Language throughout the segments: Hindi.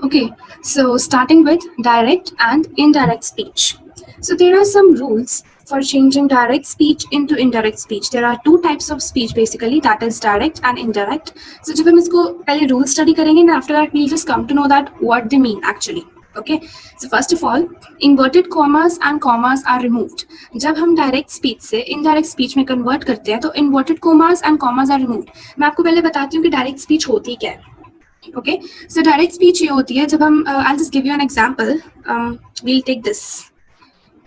Okay, so starting with direct and indirect speech. So there are some rules for changing direct speech into indirect speech. There are two types of speech basically, that is direct and indirect. So जब हम इसको पहले rule study करेंगे ना, after that we'll just come to know that what they mean actually. Okay, so first of all, inverted commas and commas are removed. जब हम direct speech से indirect speech में convert करते हैं तो inverted commas and commas are removed. मैं आपको पहले बताती हूँ कि direct speech होती क्या है. Okay, so direct speech ये होती है जब हम I'll just give you an example. We'll take this.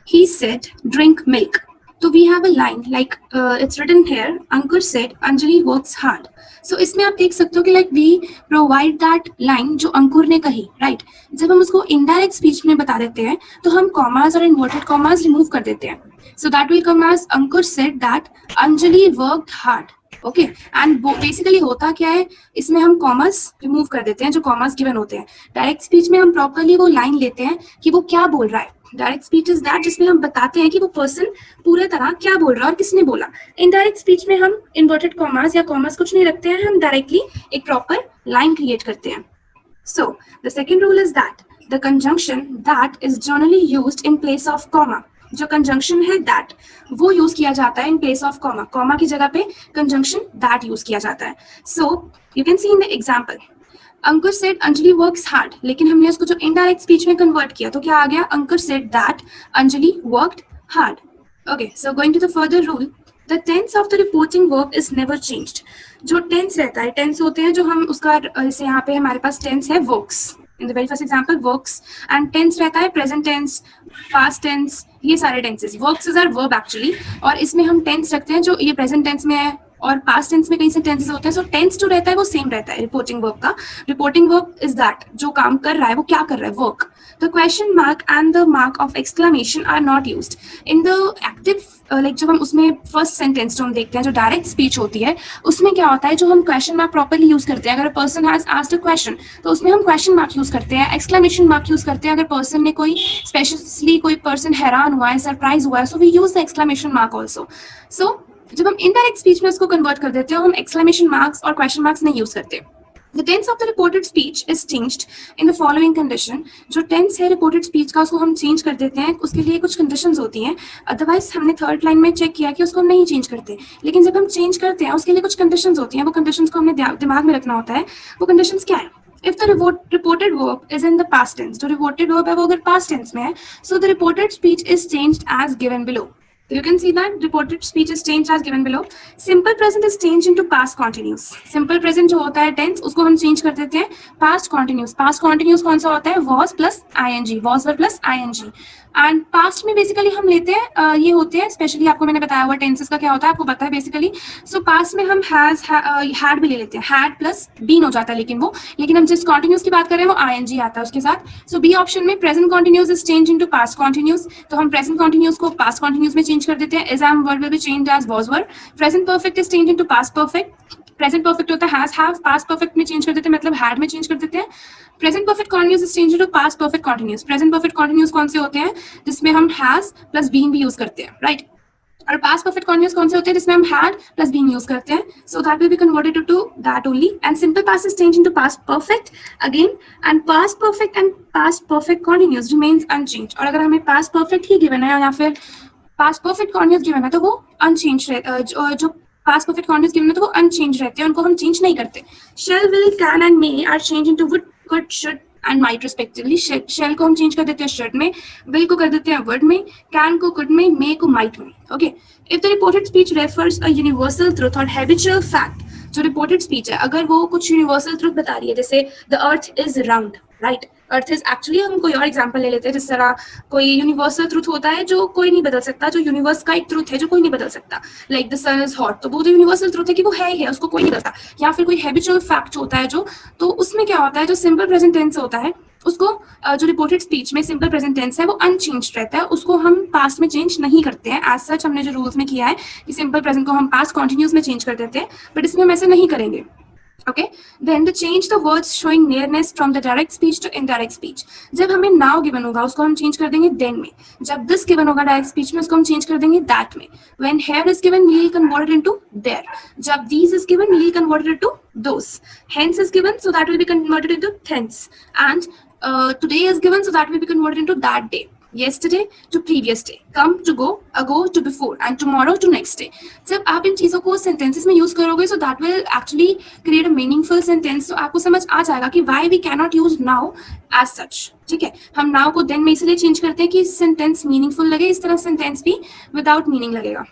He said, drink milk. So we have a line like it's written here. Ankur said, Anjali works hard. So इसमें आप देख सकते हो कि like we provide that line जो अंकुर ने कही, right? जब हम उसको indirect speech में बता देते हैं तो हम commas और inverted commas remove कर देते हैं. So that will come as Ankur said that Anjali worked hard. Okay and basically होता क्या है, इसमें हम कॉमर्स रिमूव कर देते हैं जो कॉमर्स गिवन होते हैं. डायरेक्ट स्पीच में हम प्रॉपरली वो लाइन लेते हैं कि वो क्या बोल रहा है. डायरेक्ट स्पीच इज दैट जिसमें हम बताते हैं कि वो पर्सन पूरे तरह क्या बोल रहा है और किसने बोला. इनडायरेक्ट स्पीच में हम इन्वर्टेड कॉमर्स या कॉमर्स कुछ नहीं रखते हैं, हम डायरेक्टली एक प्रॉपर लाइन क्रिएट करते हैं. So the second rule is that the conjunction that is generally used in place of comma. जो कंजंक्शन है दैट वो यूज किया जाता है in place of comma. Comma की जगह पे कंजंक्शन दैट यूज किया जाता है. So you can see in the example, Ankur said Anjali works hard, लेकिन हमने उसको जो इनडायरेक्ट स्पीच में कन्वर्ट किया तो क्या आ गया, Ankur said that Anjali worked hard. Okay, so going to the further rule, the tense of the reporting verb is never changed. जो टेंस रहता है, टेंस होते हैं जो हम उसका, जैसे यहाँ पे हमारे पास टेंस है works, in the very first example works, and tense रहता है प्रेजेंट टेंस, पास्ट टेंस, ये सारे tenses. Works is are verb actually, और इसमें हम टेंस रखते हैं जो ये प्रेजेंट टेंस में है और पास्ट टेंस में कई से टेंसेस होते हैं. सो टेंस जो रहता है वो सेम रहता है रिपोर्टिंग वर्ब का. रिपोर्टिंग वर्ब इज दैट जो काम कर रहा है वो क्या कर रहा है, work. The question mark and the mark of exclamation are not used in the active. Like जब हम उसमें फर्स्ट सेंटेंस जो हम देखते हैं जो डायरेक्ट स्पीच होती है उसमें क्या होता है, जो हम क्वेश्चन मार्क प्रॉपरली यूज करते हैं. अगर person has asked a question तो उसमें हम क्वेश्चन मार्क यूज करते हैं, एक्सक्लेमेशन मार्क यूज करते हैं. अगर पर्सन ने कोई स्पेशली कोई पर्सन हैरान हुआ है, सरप्राइज हुआ है, so we use the exclamation mark also. So जब हम इनडायरेक्ट स्पीच में उसको कन्वर्ट कर देते हैं हम एक्सक्लेमेशन मार्क्स और क्वेश्चन मार्क्स नहीं यूज करते. The tense of the reported speech is changed in the following condition. जो tense है reported speech का उसको हम change कर देते हैं, उसके लिए कुछ conditions होती हैं. Otherwise हमने थर्ड लाइन में चेक किया कि उसको हम नहीं change करते, लेकिन जब हम change करते हैं उसके लिए कुछ conditions होती हैं. वो conditions को हमने दिमाग में रखना होता है. वो conditions क्या है? If the reported verb is in the past tense, जो reported verb है वो अगर past tense में है, so the reported speech is changed as given below. So you can see that reported speech is changed as given below. Simple present is changed into past continuous. Simple present जो होता है tense उसको हम change कर देते हैं past continuous. Past continuous कौन सा होता है, was plus ing, was verb plus ing. And past में बेसिकली हम लेते हैं ये होते हैं, स्पेशली आपको मैंने बताया हुआ टेंसेस का क्या होता है आपको पता है बेसिकली. सो पास्ट में हम हैज हैड भी ले लेते हैं, हैड प्लस बीन हो जाता है, लेकिन हम जिस कॉन्टिन्यूस की बात कर रहे हैं वो आईएनजी आता है उसके साथ. सो बी ऑप्शन में present continuous is change into past continuous, तो हम प्रेजेंट कॉन्टिन्यूस को पास्ट कॉन्टिन्यूस में चेंज कर देते हैं. Is am verb will be changed as was verb. Present perfect is change into past perfect. Present perfect होता है हैज हैव, पास्ट परफेक्ट में चेंज कर देते हैं मतलब हैड में चेंज कर देते हैं. Present perfect continuous is change into past perfect continuous. Present perfect continuous कौन से होते हैं, जिसमें हम हैज प्लस बीन भी यूज करते हैं, राइट. और पास्ट परफेक्ट कॉन्टिन्यूस कौन से होते हैं, जिसमें हम हैड प्लस बीन यूज करते हैं. So that will be converted to that only. And simple past is change into past perfect again, and past perfect and past perfect continuous remains unchanged. और अगर हमें पास्ट परफेक्ट ही गिवन है या फिर पास्ट परफेक्ट कॉन्टिन्यूस गिवन है तो वो अनचेंज जो पास्ट परफेक्ट कॉन्टिन्यूस गिवन है तो वो अनचेंज रहते हैं, उनको हम चेंज नहीं करते. Shall, will, can and may are change into would, could, should and might respectively. Shall को हम चेंज कर देते हैं शुड में, विल को कर देते हैं वर्ड में, कैन को कुड में, मे को माइट में. Okay, if the reported speech refers a universal truth और हैबिचुअल फैक्ट. जो रिपोर्टेड स्पीच है अगर वो कुछ यूनिवर्सल ट्रुथ बता रही है, जैसे the earth is round, right. Earth is actually, हम कोई और एग्जांपल ले लेते हैं, जिस तरह कोई यूनिवर्सल ट्रुथ होता है जो कोई नहीं बदल सकता, जो यूनिवर्स का एक ट्रुथ है जो कोई नहीं बदल सकता. Like the sun is hot, तो वो जो यूनिवर्सल ट्रुथ है कि वो है ही है, उसको कोई नहीं बदलता. या फिर कोई हैबिचुअल फैक्ट होता है जो, तो उसमें क्या होता है, जो सिंपल प्रेजेंट टेंस होता है उसको जो रिपोर्टेड स्पीच में सिंपल प्रेजेंट टेंस है वो अनचेंज रहता है, उसको हम पास्ट में चेंज नहीं करते हैं. एज सच हमने जो रूल्स में किया है कि सिंपल प्रेजेंट को हम पास्ट कॉन्टिन्यूस में चेंज कर देते हैं, बट इसमें हम ऐसा नहीं करेंगे. Okay, then the change the words showing nearness from the direct speech to indirect speech. जब हमें now given होगा उसको हम change कर देंगे then में. जब this given होगा direct speech में उसको हम change कर देंगे that में. When here is given we will convert it into there. जब these is given we will convert it into those. Hence is given so that will be converted into thence. And today is given so that will be converted into that day. Yesterday to previous day, come to go, ago to before, and tomorrow to next day. जब आप इन चीजों को sentences में use करोगे, so that will actually create a meaningful sentence. तो आपको समझ आ जाएगा कि why we cannot use now as such. ठीक है, हम now को then में इसलिए change करते हैं कि sentence meaningful लगे, इस तरह sentence भी without meaning लगेगा.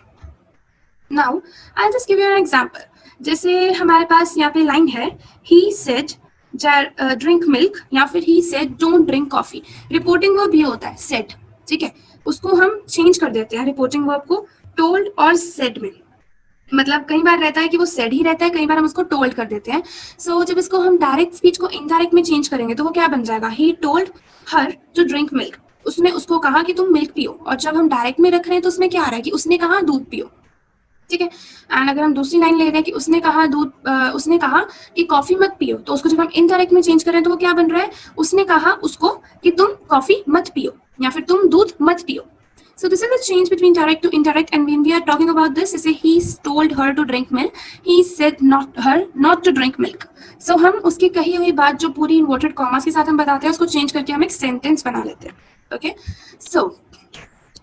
Now I'll just give you an example. जैसे हमारे पास यहाँ पे line है, he said ड्रिंक मिल्क, या फिर he said don't drink coffee. Reporting verb ये होता है सेड. ठीक है, उसको हम चेंज कर देते हैं रिपोर्टिंग वर्ब को टोल्ड और सेड में. मतलब कई बार रहता है कि वो सेड ही रहता है, कई बार हम उसको टोल्ड कर देते हैं. सो जब इसको हम डायरेक्ट स्पीच को इनडायरेक्ट में चेंज करेंगे तो वो क्या बन जाएगा, he told her to drink milk. उसने उसको कहा कि तुम मिल्क पियो. और जब हम डायरेक्ट में रख रहे हैं तो उसमें क्या आ रहा है कि उसने कहा दूध पियो. ठीक है, एंड अगर हम दूसरी लाइन ले रहे हैं कि उसने कहा कि कॉफी मत पियो, तो उसको जब हम इनडायरेक्ट में चेंज करें तो वो क्या बन रहा है, उसने कहा उसको कि तुम कॉफी मत पियो या फिर तुम दूध मत पियो. So this is the change between direct to indirect, and when we are talking about this, जैसे he told her to drink milk, he said not to drink milk. So हम उसकी कही हुई बात जो पूरी inverted commas के साथ हम बताते हैं उसको change करके हम एक sentence बना लेते हैं. Okay, so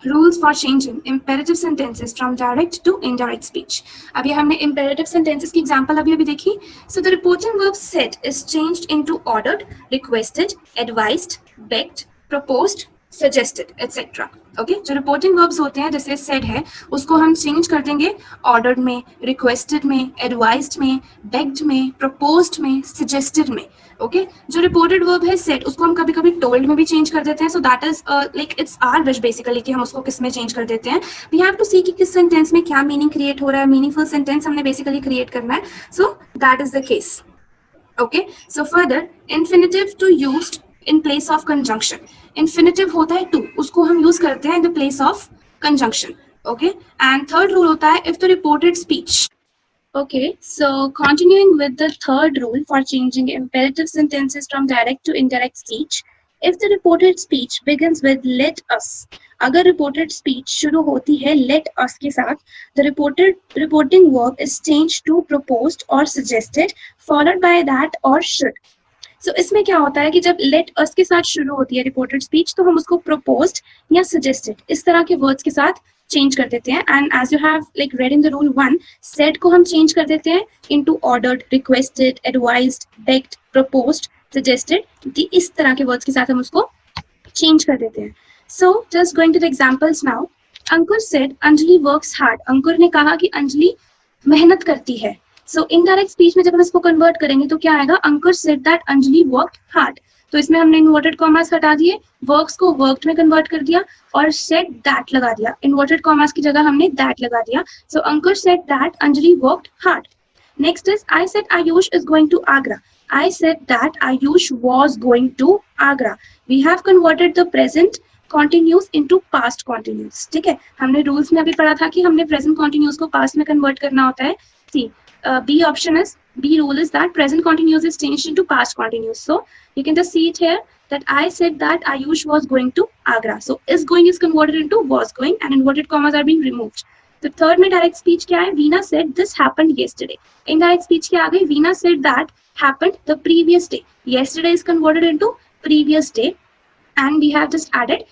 rules for changing imperative sentences from direct to indirect speech. अभी हमने imperative sentences की example अभी देखी. So the reporting verb said is changed into ordered, requested, advised, begged, proposed, suggested, etc. Okay, जो रिपोर्टिंग वर्ब्स होते हैं जैसे सेड है उसको हम चेंज कर देंगे ऑर्डर्ड में, रिक्वेस्टेड में, एडवाइज्ड में, बेग्ड में, प्रपोज्ड में, सजेस्टेड में. ओके, जो रिपोर्टेड वर्ब है सेड उसको हम कभी कभी टोल्ड में भी चेंज कर देते हैं. So that is like it's our wish basically कि हम उसको किस में चेंज कर देते हैं. वी हैव टू सी कि किस सेंटेंस में क्या मीनिंग क्रिएट हो रहा है. मीनिंगफुल सेंटेंस हमने बेसिकली क्रिएट करना है. So that is the case. Okay, so further infinitive to used in place of conjunction. Infinitive होता है to, उसको हम use करते हैं in the place of conjunction. Okay, and third rule होता है if the reported speech. Okay, so continuing with the third rule for changing imperative sentences from direct to indirect speech, if the reported speech begins with let us, अगर reported speech शुरू होती है let us के साथ, the reporting verb is changed to proposed or suggested followed by that or should. So, इसमें क्या होता है कि जब let us के साथ शुरू होती है रिपोर्टेड स्पीच तो हम उसको proposed या suggested इस तरह के वर्ड्स के साथ चेंज कर देते हैं. And as you have like read in the rule 1, said को हम चेंज कर देते हैं into ordered, requested, advised, begged, proposed, suggested. इस तरह के वर्ड्स के साथ हम उसको चेंज कर देते हैं. So just going to the examples now. Ankur said Anjali works hard. अंकुर ने कहा कि अंजलि मेहनत करती है. So indirect speech में जब हम इसको कन्वर्ट करेंगे तो क्या आएगा, अंकुर said that Anjali worked hard. तो इसमें हमने इन्वर्टेड कॉमास हटा दिए, वर्क्स को वर्क्ड में कन्वर्ट कर दिया और said that लगा दिया. इन्वर्टेड कॉमास की जगह हमने that लगा दिया. So Ankur said that Anjali worked hard. Next is I said Ayush is going to Agra. I said that Ayush was going to Agra. We have converted the present continuous into past continuous. ठीक है, हमने रूल्स में अभी पढ़ा था कि हमने present continuous को past में कन्वर्ट करना होता है. See, B option is, B rule is that present continuous is changed into past continuous. So you can just see it here that I said that Ayush was going to Agra. So is going is converted into was going and inverted commas are being removed. The third में direct speech क्या है, Veena said this happened yesterday. Indirect speech क्या आ गई, Veena said that happened the previous day. Yesterday is converted into previous day and we have just added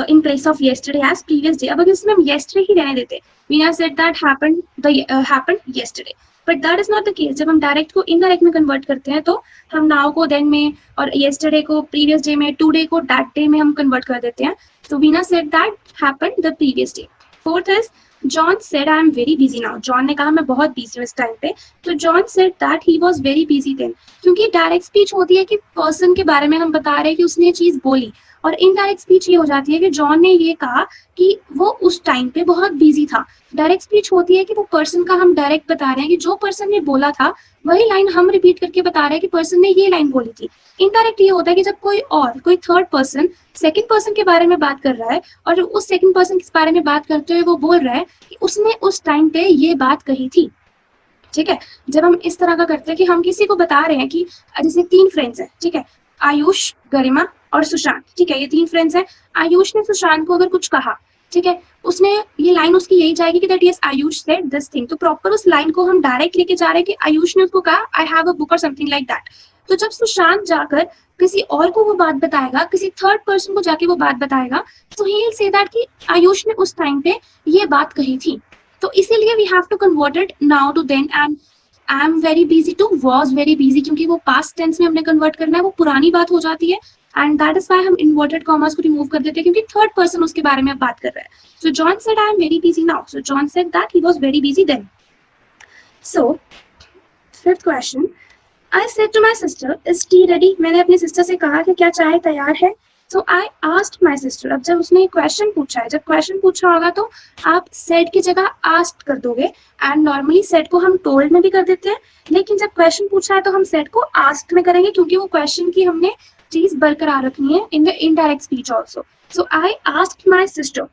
in place of yesterday as previous day. अब अगर इसमें हम yesterday ही रहने देते, Veena said that happened yesterday, but that is not the case. जब हम direct को indirect में convert करते हैं तो हम now को then में और yesterday को previous day में, today को that day में हम convert कर देते हैं. So Veena said that happened the previous day. Fourth is John said I am very busy now. John ने कहा मैं बहुत busy हूँ इस टाइम पे. तो John said that he was very busy then. क्योंकि direct speech होती है कि person के बारे में हम बता रहे हैं कि उसने ये चीज बोली, और इनडायरेक्ट स्पीच ये हो जाती है कि जॉन ने ये कहा कि वो उस टाइम पे बहुत बिजी था. डायरेक्ट स्पीच होती है कि वो पर्सन का हम डायरेक्ट बता रहे हैं कि जो पर्सन ने बोला था वही लाइन हम रिपीट करके बता रहे हैं कि पर्सन ने ये लाइन बोली थी. इनडायरेक्ट ये होता है कि जब कोई थर्ड पर्सन सेकंड पर्सन के बारे में बात कर रहा है और उस सेकंड पर्सन के बारे में बात करते हुए वो बोल रहा है कि उसने उस टाइम पे ये बात कही थी. ठीक है। जब हम इस तरह का करते हैं कि हम किसी को बता रहे हैं कि जैसे 3 फ्रेंड्स हैं, ठीक है, आयुष, गरिमा और सुशांत, ठीक है, ये 3 फ्रेंड्स हैं। आयुष ने सुशांत को अगर कुछ कहा, ठीक है, उसने ये लाइन उसकी यही जाएगी कि that yes Ayush said this thing, तो प्रॉपर उस लाइन को हम डायरेक्ट लेके जा रहे हैं कि आयुष ने उसको कहा आई हैव अ बुक और समथिंग लाइक दैट। तो जब सुशांत जाकर किसी और को वो बात बताएगा, किसी थर्ड पर्सन को जाके वो बात बताएगा, तो ही विल से दैट कि आयुष ने उस टाइम पे ये बात कही थी। तो इसीलिए we have to convert it now to then and I am very busy to was very busy, क्योंकि वो पास्ट टेंस में हमने कन्वर्ट करना है, वो पुरानी बात हो जाती है एंड दैट इज व्हाई हम इन्वर्टेड कॉमर्स को रिमूव कर देते हैं, क्योंकि थर्ड पर्सन उसके बारे में बात कर रहा है। So John said I am very busy now, so John said that he was very busy then. So fifth question, I said to my sister is tea ready, मैंने अपनी सिस्टर से कहा कि क्या चाय तैयार है। सो आई आस्क्ड माय सिस्टर, अब जब उसने क्वेश्चन पूछा है, जब क्वेश्चन पूछा होगा तो आप सेड की जगह आस्क्ड कर दोगे एंड नॉर्मली सेड को हम टोल्ड में भी कर देते हैं, लेकिन जब क्वेश्चन पूछा है तो हम सेड को आस्क्ड में करेंगे, क्योंकि वो क्वेश्चन की हमने चीज बरकरार रखनी है in the indirect speech also. So I asked my sister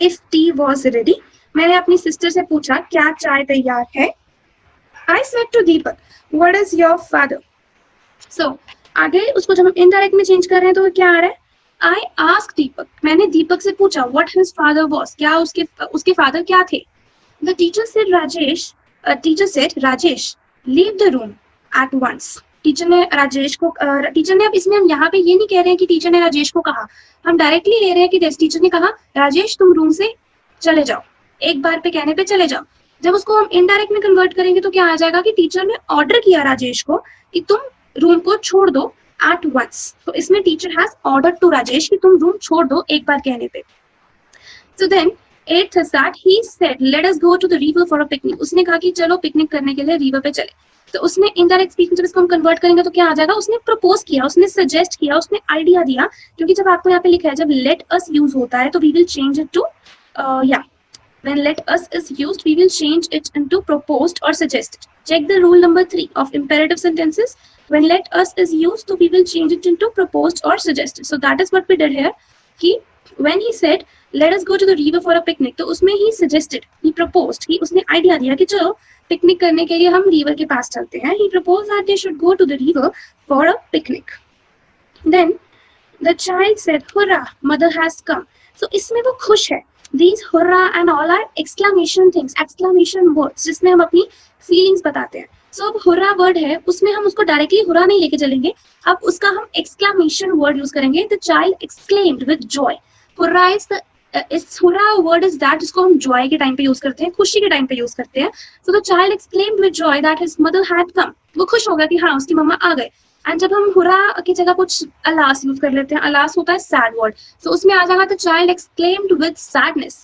if tea was ready, मैंने अपनी सिस्टर से पूछा क्या चाय तैयार है। I said to Deepak what is your father. So आगे उसको जब हम इनडायरेक्ट में चेंज कर रहे हैं तो क्या आ रहा है, आई आस्क दीपक, मैंने दीपक से पूछा व्हाट हिज फादर वाज, क्या उसके फादर क्या थे। The teacher said Rajesh leave the room at once, teacher ने राजेश को टीचर ने, अब इसमें हम यहाँ पे ये नहीं कह रहे हैं कि टीचर ने राजेश को कहा, हम डायरेक्टली ले रहे हैं कि टीचर ने कहा राजेश तुम रूम से चले जाओ, एक बार पे कहने पे चले जाओ। जब उसको हम इनडायरेक्ट में कन्वर्ट करेंगे तो क्या आ जाएगा कि टीचर ने ऑर्डर किया राजेश को कि तुम रूम को छोड़ दो एट वंस, तो इसमें teacher has order to Rajesh कि तुम रूम छोड़ दो एक बार कहने पे। So then eighth is that he said let us go to the river for a picnic, उसने कहा कि चलो पिकनिक करने के लिए रिवर पे चले। तो उसने इनडायरेक्ट स्पीच में जब इसको हम कन्वर्ट करेंगे तो क्या आ जाएगा, उसने प्रपोज किया, उसने सजेस्ट किया, उसने आइडिया दिया, क्योंकि जब आपको यहाँ पे लिखा है जब लेट अस यूज होता है तो we will change it to when let us is used we will change it into proposed or suggested. Check the rule number 3 of imperative sentences. When let us is used so we will change it into proposed or suggested. So that is what we did here. When he said let us go to the river for a picnic, तो उसमें he suggested, he proposed, कि उसने आइडिया दिया कि चलो पिकनिक करने के लिए हम रिवर के पास चलते हैं। He proposed that they should go to the river for a picnic. Then the child said hurrah mother has come. So इसमें वो खुश है। These hurrah and all are exclamation things, exclamation words, जिसमें हम अपनी feelings बताते हैं। So अब hurrah word है, उसमें हम उसको directly hurrah नहीं लेके चलेंगे, अब उसका हम exclamation word use करेंगे। The child exclaimed with joy. Hurrah is the hurrah word is that जिसको हम joy के टाइम पे यूज करते हैं, खुशी के टाइम पे यूज करते हैं। So the child exclaimed with joy that his mother had come. वो खुश हो गया कि हाँ उसकी मम्मा आ गए। एंड जब हम हुरा की जगह कुछ अलास यूज कर लेते हैं, अलास होता है सैड वर्ड, तो उसमें आ जाएगा the child exclaimed with sadness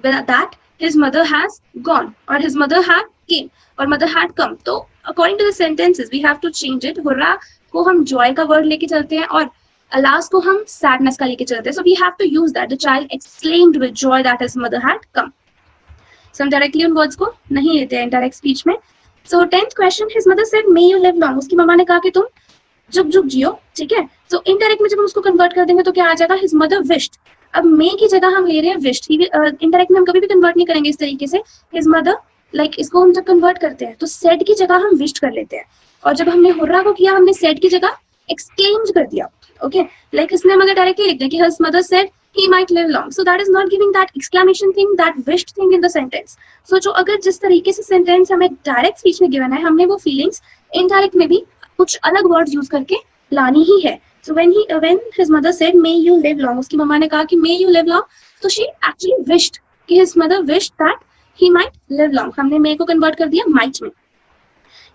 that his mother has gone और हिज मदर हैड केम और मदर हैड कम। तो according to the sentences we have to change it. Hurrah को हम जॉय का वर्ड लेके चलते हैं और अलास को हम सैडनेस का लेके चलते हैं। So we have to use that, the child exclaimed with joy that his mother had come. So हम डायरेक्टली उन वर्ड्स को नहीं लेते हैं डायरेक्ट स्पीच में। सो 10th question, his mother said may you live long, उसकी मम्मा ने कहा कि तुम जुग जुग जियो, ठीक है। तो इनडायरेक्ट में जब हम उसको कन्वर्ट कर देंगे तो क्या आ जाएगा, हिज मदर विश्ड। अब मे की जगह हम ले रहे हैं विश्ड, इनडायरेक्ट में हम कभी भी कन्वर्ट नहीं करेंगे इस तरीके से। हिज मदर लाइक इसको हम जब कन्वर्ट करते हैं तो सेड की जगह हम विश्ड कर लेते हैं, और जब हमने हुर्रा को किया हमने सेड की जगह एक्सक्लेम्ड कर दिया। ओके, लाइक इसमें हम अगर डायरेक्टली लिख दें कि his mother said he might live long, so that is not giving that exclamation thing, that wished thing in the sentence. So जो अगर जिस तरीके से सेंटेंस हमें डायरेक्ट स्पीच में गिवन है, हमने वो फीलिंग्स इनडायरेक्ट में भी कुछ अलग वर्ड्स यूज करके लानी ही है। So when his mother said may you live long, उसकी मम्मा ने कहा कि may you live long, तो she actually wished कि his mother wished that he might live long. हमने may को कन्वर्ट कर दिया might में।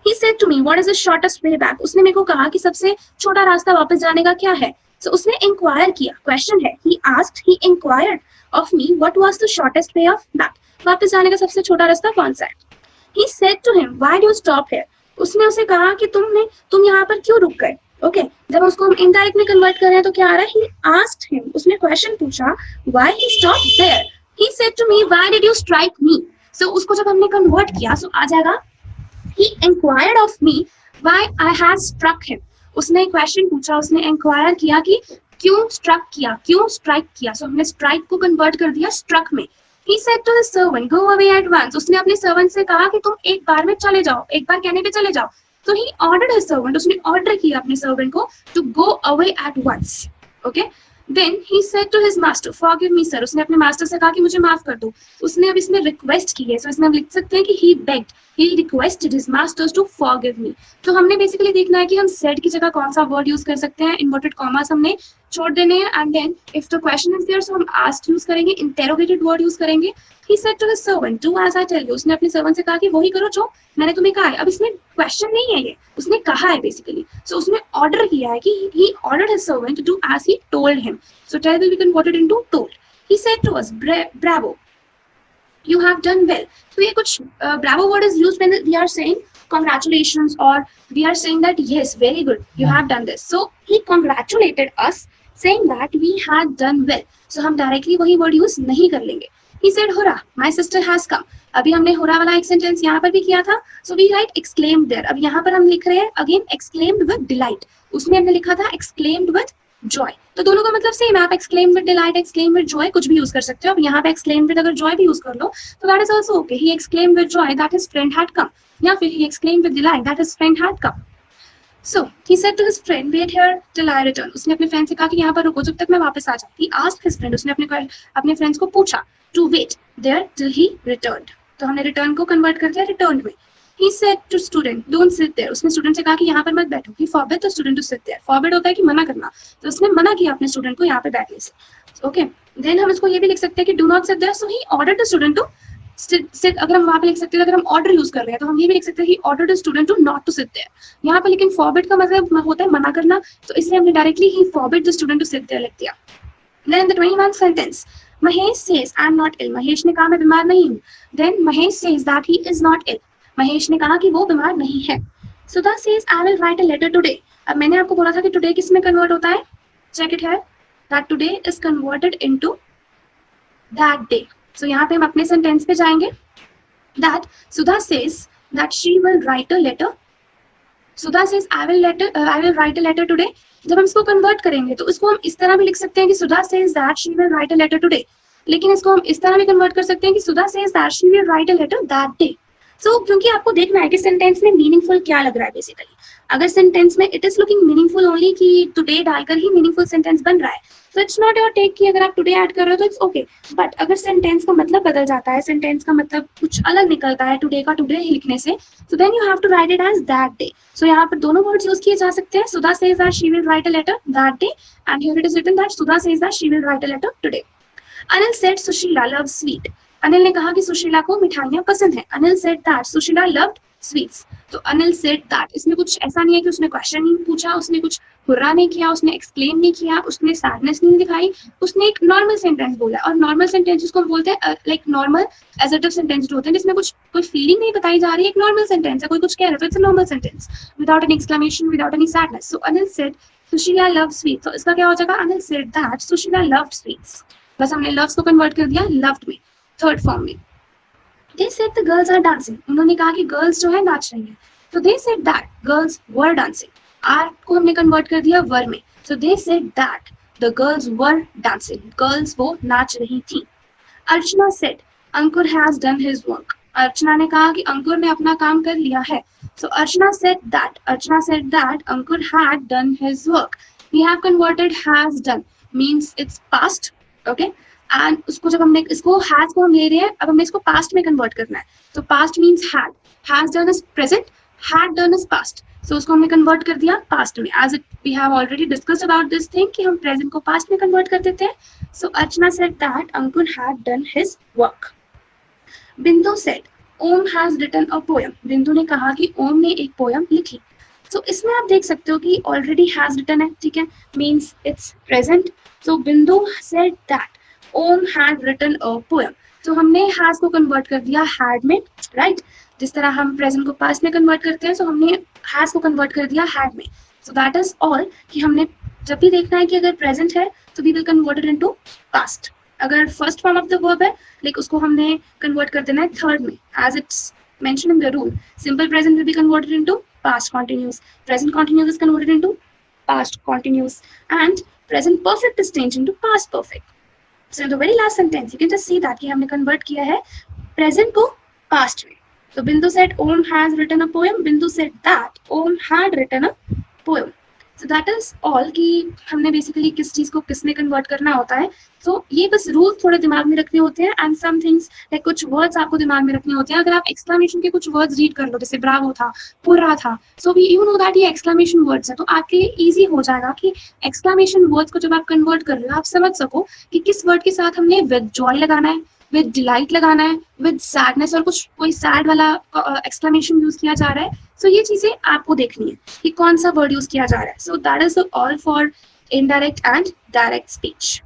He said to me what is the shortest way back, उसने मेरे को कहा कि सबसे छोटा रास्ता वापस जाने का क्या है। So उसने इंक्वायर किया, क्वेश्चन है, he asked, he inquired of me what was the shortest way of back, वापस जाने का सबसे छोटा रास्ता कौन सा है। He said to him why do you stop here, उसने उसे कहा कि तुम यहाँ पर क्यों रुक गए। ओके, जब उसको हम इनडायरेक्ट में कन्वर्ट कर रहे हैं तो क्या आ रहा है, he asked him, उसने क्वेश्चन पूछा why he stopped there, he said to me why did you strike me। So उसको जब हमने कन्वर्ट किया so आ जाएगा he inquired of me why I had struck him, उसने क्वेश्चन पूछा, उसने इंक्वायर किया कि क्यों स्ट्रक किया, क्यों स्ट्राइक किया। सो हमने स्ट्राइक को कन्वर्ट कर दिया स्ट्रक में। He said to his servant, go away at once. उसने अपने सर्वेंट से कहा कि तुम एक बार में चले जाओ, एक बार कहने पे चले जाओ. So he ordered his servant, उसने ऑर्डर किया अपने सर्वेंट को to go away at once. Okay. Then he said to his master, forgive me sir. उसने अपने मास्टर से कहा कि मुझे माफ कर दो. उसने अब इसमें रिक्वेस्ट की है, so इसमें हम लिख सकते हैं कि he begged, he requested his masters to forgive me. तो हमने बेसिकली देखना है कि हम said की जगह कौन सा वर्ड यूज कर सकते हैं. इन्वर्टेड कॉमास हमने छोड़ देने हैं. And then if the question is there, so हम asked यूज करेंगे, इंटेरोगेटेड वर्ड यूज करेंगे. He said to his servant, do as I tell you. उसने अपने सर्वेंट से कहा कि वही करो जो मैंने तुम्हें कहा है. अब इसमें क्वेश्चन नहीं है, ये उसने कहा है बेसिकली. सो उसने ऑर्डर किया है कि he ordered his servant to do as he told him. So tell will be converted into told. He said to us, bravo, you have done well. So ये कुछ bravo word is used when we are saying congratulations or we are saying that yes, very good, you have done this. So he congratulated us saying that we had done well. So हम directly वही word use नहीं कर लेंगे. He said, hurrah, my sister has come. अभी हमने hurrah वाला एक sentence यहाँ पर भी किया था. So we write exclaimed there. अब यहाँ पर हम लिख रहे हैं again exclaimed with delight. उसमें हमने लिखा था exclaimed with joy. तो दोनों का मतलब सेम है. आप exclaimed with delight, exclaimed with joy कुछ भी यूज कर सकते हो. अब यहाँ पे exclaimed with अगर joy भी यूज कर लो तो that is also okay. He exclaimed with joy that his friend had come. या फिर he exclaimed with delight that his friend had come. So he said to his friend, wait here till I return. उसने अपने फ्रेंड से कहा कि यहाँ पर रुको जब तक मैं वापस आ जाऊँ. He asked his friend, उसने अपने फ्रेंड्स को पूछा to wait there till he returned. तो हमने return को convert कर दिया returned में. He said to student, don't sit there. उसने स्टूडेंट से कहा कि यहाँ पर मत बैठो. He forbade the student to sit there. Forbade होता है कि मना करना. तो उसने मना किया अपने स्टूडेंट को यहाँ पे बैठने से. Okay. Then हम इसको ये भी लिख सकते हैं कि do not sit there. So he ordered the student to sit. अगर हम वहाँ पे लिख सकते हैं, अगर हम order यूज कर रहे हैं तो हम ये भी लिख सकते हैं कि he ordered the student to not to sit there. यहाँ पे लेकिन forbade का मतलब होता है मना करना, तो इसलिए हमने directly he forbade the student to sit there लिख दिया. Then the 21st sentence. Mahesh says, I'm not ill. Mahesh ने कहा मैं बीमार नहीं हूँ. Then Mahesh says that he is not ill. Mahesh ने कहा कि वो बीमार नहीं है. Sudha says, I will write a letter today. अब मैंने आपको बोला था कि today किस में convert होता है? Check it here. That today is converted into that day. So यहाँ पे हम अपने sentence पे जाएंगे. That Sudha says that she will write a letter. Sudha says, I will write a letter today. जब हम इसको कन्वर्ट करेंगे तो इसको हम इस तरह भी लिख सकते हैं कि Sudha says that she will write a letter today. लेकिन इसको हम इस तरह भी कन्वर्ट कर सकते हैं कि Sudha says that she will write a letter that day. So क्योंकि आपको देखना है कि सेंटेंस में मीनिंगफुल क्या लग रहा है बेसिकली. अगर सेंटेंस में it is looking meaningful only कि टुडे डालकर ही मीनिंगफुल सेंटेंस बन रहा है, तो इट्स नॉट योर टेक कि अगर आप टुडे ऐड कर रहे हो तो इट्स ओके. बट अगर सेंटेंस का मतलब बदल जाता है, सेंटेंस का मतलब कुछ अलग निकलता है टुडे का टुडे ही लिखने से, so then you have to write it as that day. So यहाँ पर दोनों वर्ड्स यूज किए जा सकते हैं. Sudha says that she will write a letter that day, and here it is written that Sudha says that she will write a letter today. Anil said Sushila loves sweet. Anil ने कहा कि सुशीला को मिठाइयाँ पसंद है. Anil said that Sushila loved sweets. तो अनिल said that, इसमें कुछ ऐसा नहीं है कि उसने क्वेश्चन नहीं पूछा, उसने कुछ हुर्रा नहीं किया, उसने एक्सप्लेन नहीं किया, उसने सैडनेस नहीं दिखाई, उसने एक नॉर्मल सेंटेंस बोला. और नॉर्मल सेंटेंस जिसको हम बोलते हैं लाइक नॉर्मल एसर्टिव सेंटेंस जो होते हैं जिसमें कुछ कोई फीलिंग नहीं बताई जा रही है, एक नॉर्मल सेंटेंस है. कोई कुछ कह रहा है तो it's a normal sentence without any exclamation, without any sadness. So Anil said Sushila loves sweets. तो इसका क्या हो जाएगा? Anil said that Sushila loved sweets. बस हमने loves को कन्वर्ट कर दिया loved में, थर्ड फॉर्म में. They said the girls are dancing. उन्होंने कहा कि गर्ल्स जो है नाच रही हैं. So they said that girls were dancing. Are को हमने कन्वर्ट कर दिया वर में. So they said that the girls were dancing. Girls वो नाच रही थी. अर्चना said Ankur has done his work. अर्चना ने कहा कि अंकुर ने अपना काम कर लिया है. So Archana said that Ankur had done his work. We have converted has done means it's past. Okay. And उसको जब हमने इसको हैज को हम ले रहे हैं, अब हमें इसको पास्ट में कन्वर्ट करना है. तो past means has done is present, had done is past. So उसको हमने कन्वर्ट कर दिया पास्ट में. As it we have already discussed about this thing कि हम प्रेजेंट को पास्ट में कन्वर्ट कर देते हैं. So Archana said that Ankur had done his work. Bindu said Om has written a poem. Bindu ने कहा कि ओम ने एक पोएम लिखी. तो इसमें आप देख सकते हो कि ऑलरेडी हैज रिटन है, ठीक है, means it's present. So Bindu said that Om had written a poem. तो हमने has को कन्वर्ट कर दिया had में, राइट. जिस तरह हम प्रेजेंट को पास्ट में कन्वर्ट करते हैं, so हमने has को कन्वर्ट कर दिया had में. So that is all कि हमने जब भी देखना है कि अगर प्रेजेंट है तो we will convert it into past. अगर first form of the verb है लाइक उसको हमने कन्वर्ट कर देना है थर्ड में, as it's mentioned in the rule. Simple present will be converted into past continuous. Present continuous is converted into past continuous, and present perfect is changed into past perfect. So in the very last sentence, you can just see that कि हमने convert किया है present को past में. So Bindu said Om has written a poem. Bindu said that Om had written a poem. So that is all कि हमने बेसिकली किस चीज को किस में कन्वर्ट करना होता है. तो ये बस रूल थोड़े दिमाग में रखने होते हैं एंड सम थिंग्स लाइक कुछ वर्ड्स आपको दिमाग में रखने होते हैं. अगर आप एक्सक्लेमेशन के कुछ वर्ड्स रीड कर लो, जैसे ब्रावो था, पूरा था, so we you know that ये एक्सक्लेमेशन वर्ड्स है, तो आपके लिए इजी हो जाएगा कि एक्सक्लेमेशन वर्ड्स को जब आप कन्वर्ट कर रहे हो आप समझ सको कि किस वर्ड के साथ हमने विद जॉय लगाना है, विद डिलाइट लगाना है, विद सैडनेस और कुछ कोई सैड वाला एक्सक्लेमेशन यूज किया जा रहा है. सो ये चीजें आपको देखनी है कि कौन सा वर्ड यूज किया जा रहा है. So that is all for indirect and direct speech.